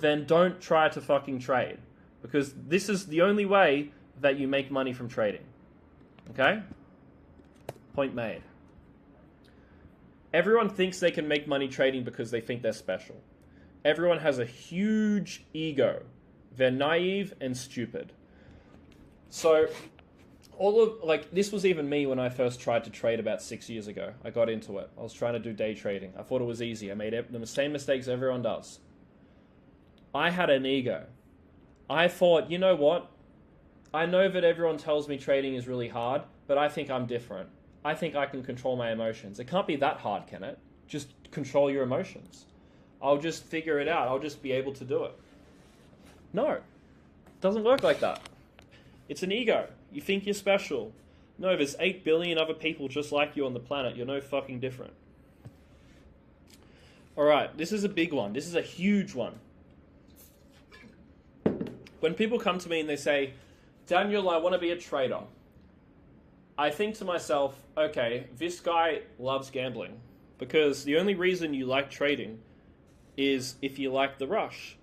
then don't try to fucking trade. Because this is the only way that you make money from trading. Okay? Point made. Everyone thinks they can make money trading because they think they're special. Everyone has a huge ego. They're naive and stupid. So, this was even me when I first tried to trade about 6 years ago. I got into it. I was trying to do day trading. I thought it was easy. I made the same mistakes everyone does. I had an ego. I thought, you know what? I know that everyone tells me trading is really hard, but I think I'm different. I think I can control my emotions. It can't be that hard, can it? Just control your emotions. I'll just figure it out. I'll just be able to do it. No. It doesn't work like that. It's an ego. You think you're special. No, there's 8 billion other people just like you on the planet. You're no fucking different. Alright, this is a big one. This is a huge one. When people come to me and they say, Daniel, I want to be a trader, I think to myself, okay, this guy loves gambling. Because the only reason you like trading is if you like the rush.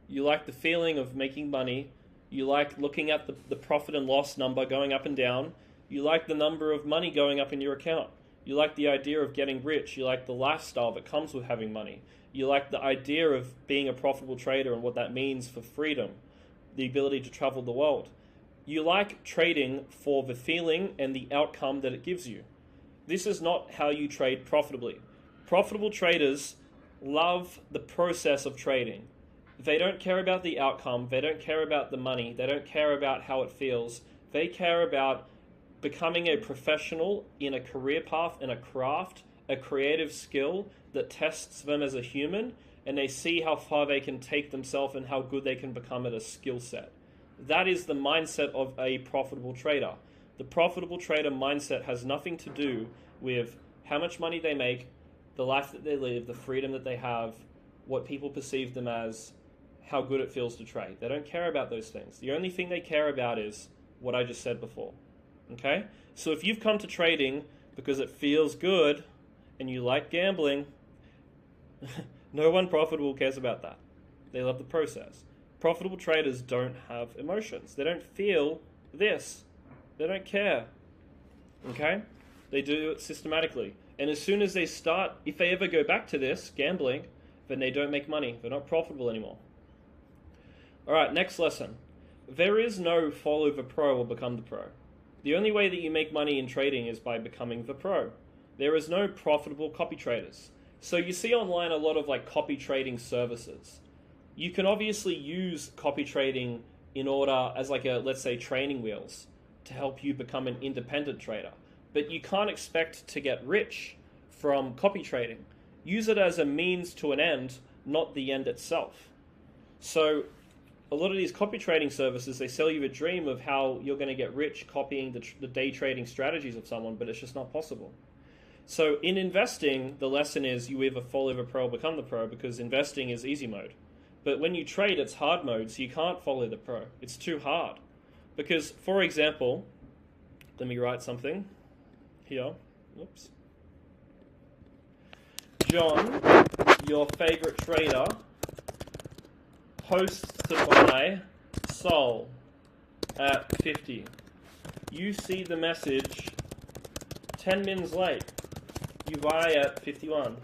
You like the feeling of making money. You like looking at the profit and loss number going up and down. You like the number of money going up in your account. You like the idea of getting rich. You like the lifestyle that comes with having money. You like the idea of being a profitable trader and what that means for freedom, the ability to travel the world. You like trading for the feeling and the outcome that it gives you. This is not how you trade profitably. Profitable traders love the process of trading. They don't care about the outcome. They don't care about the money. They don't care about how it feels. They care about becoming a professional in a career path, in a craft, a creative skill that tests them as a human, and they see how far they can take themselves and how good they can become at a skill set. That is the mindset of a profitable trader. The profitable trader mindset has nothing to do with how much money they make, the life that they live, the freedom that they have, what people perceive them as, how good it feels to trade. They don't care about those things. The only thing they care about is what I just said before. Okay? So if you've come to trading because it feels good and you like gambling, no one profitable cares about that. They love the process. Profitable traders don't have emotions. They don't feel this. They don't care. Okay? They do it systematically. And as soon as they start, if they ever go back to this, gambling, then they don't make money. They're not profitable anymore. Alright, next lesson. There is no follow the pro or become the pro. The only way that you make money in trading is by becoming the pro. There is no profitable copy traders. So you see online a lot of copy trading services. You can obviously use copy trading in order as let's say training wheels to help you become an independent trader. But you can't expect to get rich from copy trading. Use it as a means to an end, not the end itself. So a lot of these copy trading services, they sell you a dream of how you're going to get rich copying the day trading strategies of someone, but it's just not possible. So in investing, the lesson is you either follow the pro or become the pro, because investing is easy mode. But when you trade, it's hard mode, so you can't follow the pro. It's too hard. Because, for example, let me write something here. Oops. John, your favorite trader, posts to buy Sol at 50. You see the message 10 minutes late. You buy at 51.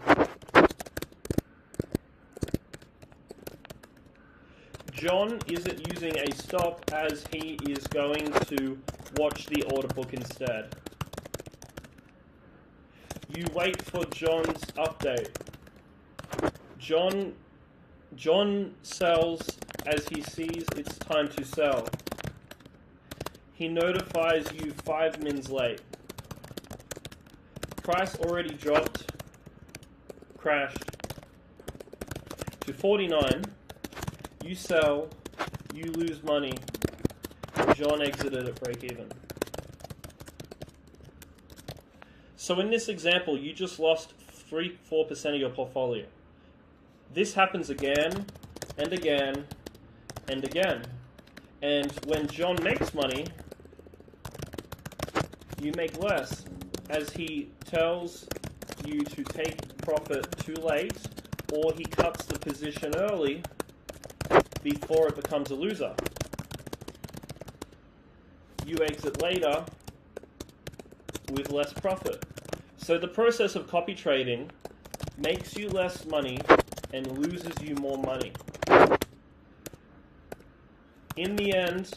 John isn't using a stop as he is going to watch the order book instead. You wait for John's update. John sells as he sees it's time to sell. He notifies you 5 minutes late. Price already dropped, crashed to 49. You sell, you lose money. John exited at break even. So in this example, you just lost 3-4% of your portfolio. This happens again and again and again. And when John makes money, you make less, as he tells you to take profit too late, or he cuts the position early, before it becomes a loser. You exit later with less profit. So the process of copy trading makes you less money and loses you more money. In the end,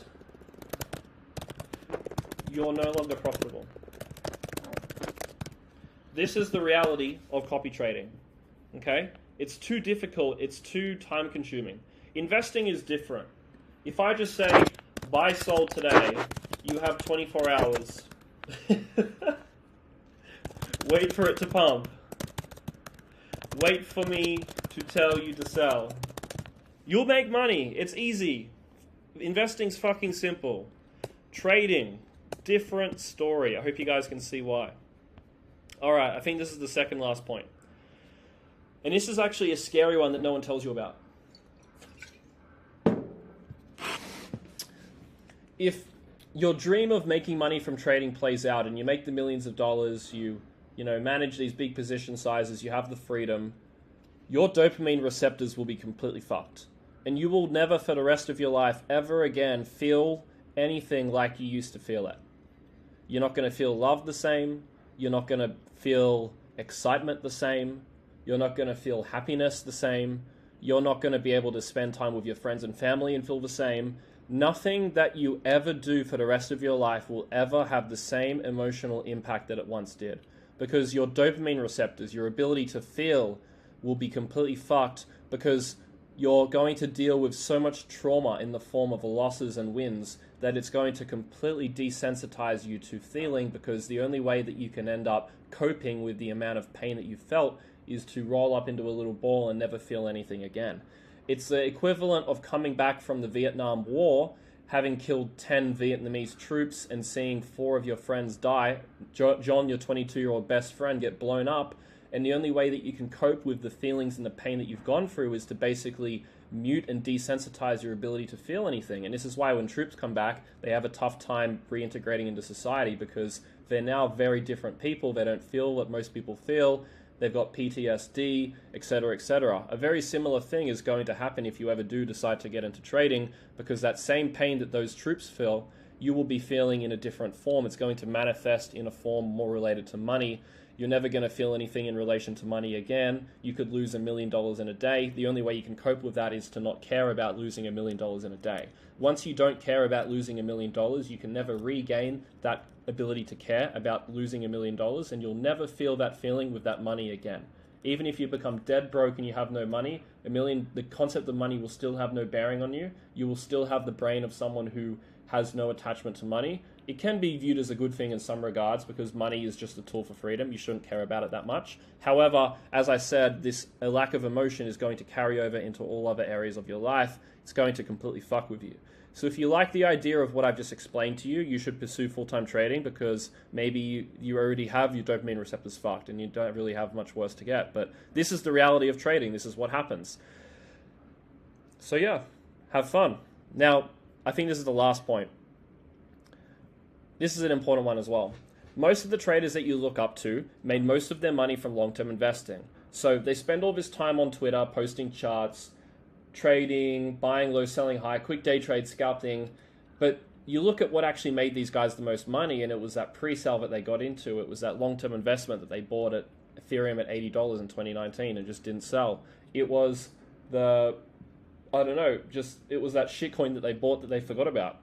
you're no longer profitable. This is the reality of copy trading. Okay? It's too difficult, it's too time consuming. Investing is different. If I just say, buy, sold today, you have 24 hours. Wait for it to pump. Wait for me to tell you to sell. You'll make money. It's easy. Investing's fucking simple. Trading, different story. I hope you guys can see why. Alright, I think this is the second last point. And this is actually a scary one that no one tells you about. If your dream of making money from trading plays out and you make the millions of dollars, you manage these big position sizes, you have the freedom, your dopamine receptors will be completely fucked. And you will never for the rest of your life ever again feel anything like you used to feel it. You're not going to feel love the same. You're not going to feel excitement the same. You're not going to feel happiness the same. You're not going to be able to spend time with your friends and family and feel the same. Nothing that you ever do for the rest of your life will ever have the same emotional impact that it once did. Because your dopamine receptors, your ability to feel, will be completely fucked because you're going to deal with so much trauma in the form of losses and wins that it's going to completely desensitize you to feeling, because the only way that you can end up coping with the amount of pain that you felt is to roll up into a little ball and never feel anything again. It's the equivalent of coming back from the Vietnam War, having killed 10 Vietnamese troops and seeing 4 of your friends die, John, your 22-year-old best friend, get blown up, and the only way that you can cope with the feelings and the pain that you've gone through is to basically mute and desensitize your ability to feel anything. And this is why when troops come back, they have a tough time reintegrating into society, because they're now very different people. They don't feel what most people feel. They've got PTSD, etc., etc. A very similar thing is going to happen if you ever do decide to get into trading, because that same pain that those troops feel, you will be feeling in a different form. It's going to manifest in a form more related to money. You're never going to feel anything in relation to money again. You could lose $1 million in a day. The only way you can cope with that is to not care about losing $1 million in a day. Once you don't care about losing $1 million, you can never regain that ability to care about losing $1 million, and you'll never feel that feeling with that money again. Even if you become dead broke and you have no money, the concept of money will still have no bearing on you. You will still have the brain of someone who has no attachment to money. It can be viewed as a good thing in some regards, because money is just a tool for freedom. You shouldn't care about it that much. However, as I said, a lack of emotion is going to carry over into all other areas of your life. It's going to completely fuck with you. So if you like the idea of what I've just explained to you, you should pursue full-time trading, because maybe you already have your dopamine receptors fucked and you don't really have much worse to get. But this is the reality of trading. This is what happens. So yeah, have fun. Now, I think this is the last point. This is an important one as well. Most of the traders that you look up to made most of their money from long-term investing. So they spend all this time on Twitter posting charts, trading, buying low, selling high, quick day trade, scalping. But you look at what actually made these guys the most money, and it was that pre-sale that they got into. It was that long-term investment that they bought at Ethereum at $80 in 2019 and just didn't sell. It was it was that shitcoin that they bought that they forgot about.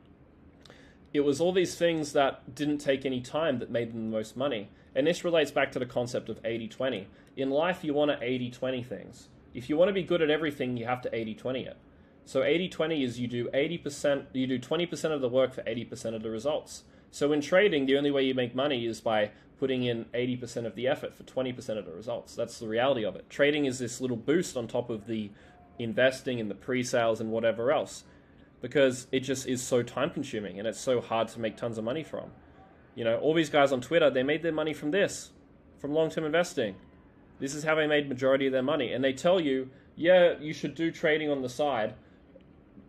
It was all these things that didn't take any time that made them the most money. And this relates back to the concept of 80-20. In life, you want to 80-20 things. If you want to be good at everything, you have to 80-20 it. So 80-20 is you do 20% of the work for 80% of the results. So in trading, the only way you make money is by putting in 80% of the effort for 20% of the results. That's the reality of it. Trading is this little boost on top of the investing and the pre-sales and whatever else, because it just is so time consuming and it's so hard to make tons of money from. All these guys on Twitter, they made their money from long-term investing. This is how they made majority of their money. And they tell you, yeah, you should do trading on the side,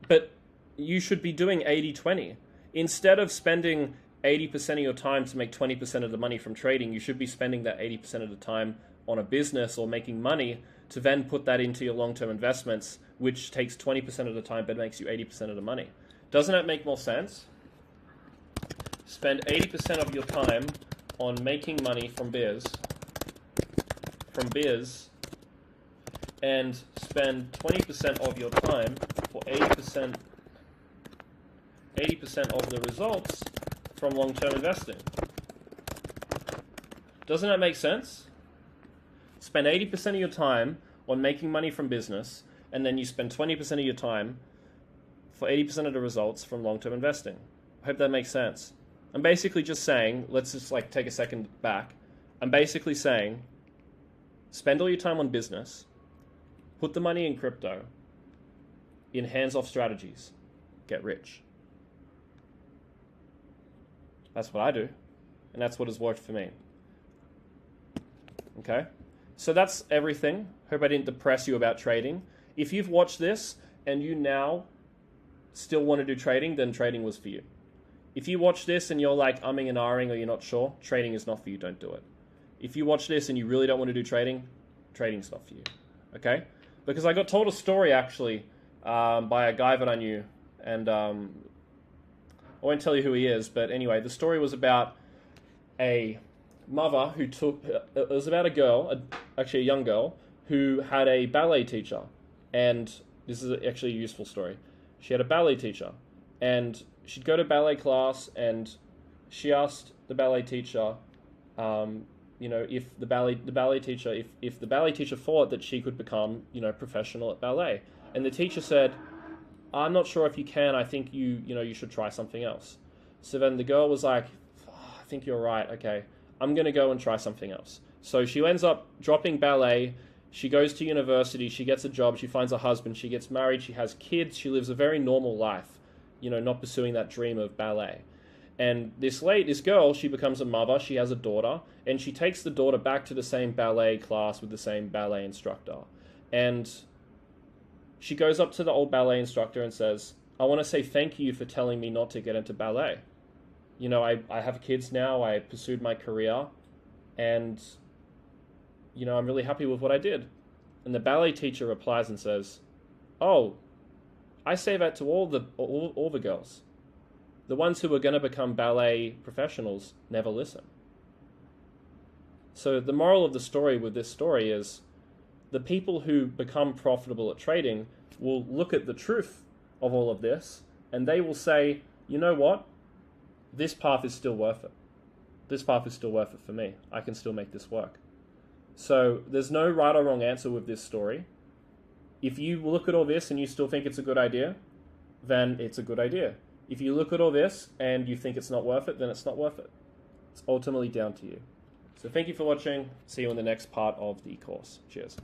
but you should be doing 80-20. Instead of spending 80% of your time to make 20% of the money from trading, you should be spending that 80% of the time on a business or making money to then put that into your long-term investments, which takes 20% of the time but makes you 80% of the money. Doesn't that make more sense? Spend 80% of your time on making money from biz, and spend 20% of your time for 80% of the results from long-term investing. Doesn't that make sense? Spend 80% of your time on making money from business, and then you spend 20% of your time for 80% of the results from long-term investing. I hope that makes sense. I'm basically just saying, let's just like take a second back. I'm basically saying, spend all your time on business, put the money in crypto, in hands-off strategies, get rich. That's what I do, and that's what has worked for me. Okay? So that's everything. Hope I didn't depress you about trading. If you've watched this and you now still want to do trading, then trading was for you. If you watch this and you're like umming and ahhing or you're not sure, trading is not for you, don't do it. If you watch this and you really don't want to do trading, trading's not for you. Okay? Because I got told a story actually by a guy that I knew, and I won't tell you who he is, but anyway, the story was about a mother who it was about a girl, actually a young girl, who had a ballet teacher. And this is actually a useful story. She had a ballet teacher, and she'd go to ballet class, and she asked the ballet teacher, if the ballet teacher thought that she could become, professional at ballet. And the teacher said, I'm not sure if you can. I think you should try something else. So then the girl was like, I think you're right. Okay, I'm going to go and try something else. So she ends up dropping ballet. She goes to university. She gets a job. She finds a husband. She gets married. She has kids. She lives a very normal life, not pursuing that dream of ballet. And this girl, she becomes a mother. She has a daughter, and she takes the daughter back to the same ballet class with the same ballet instructor. And she goes up to the old ballet instructor and says, I want to say thank you for telling me not to get into ballet. I have kids now. I pursued my career, and I'm really happy with what I did. And the ballet teacher replies and says, oh, I say that to all the girls. The ones who are going to become ballet professionals never listen. So the moral of the story with this story is the people who become profitable at trading will look at the truth of all of this, and they will say, you know what? This path is still worth it. This path is still worth it for me. I can still make this work. So there's no right or wrong answer with this story. If you look at all this and you still think it's a good idea, then it's a good idea. If you look at all this and you think it's not worth it, then it's not worth it. It's ultimately down to you. So thank you for watching. See you in the next part of the course. Cheers.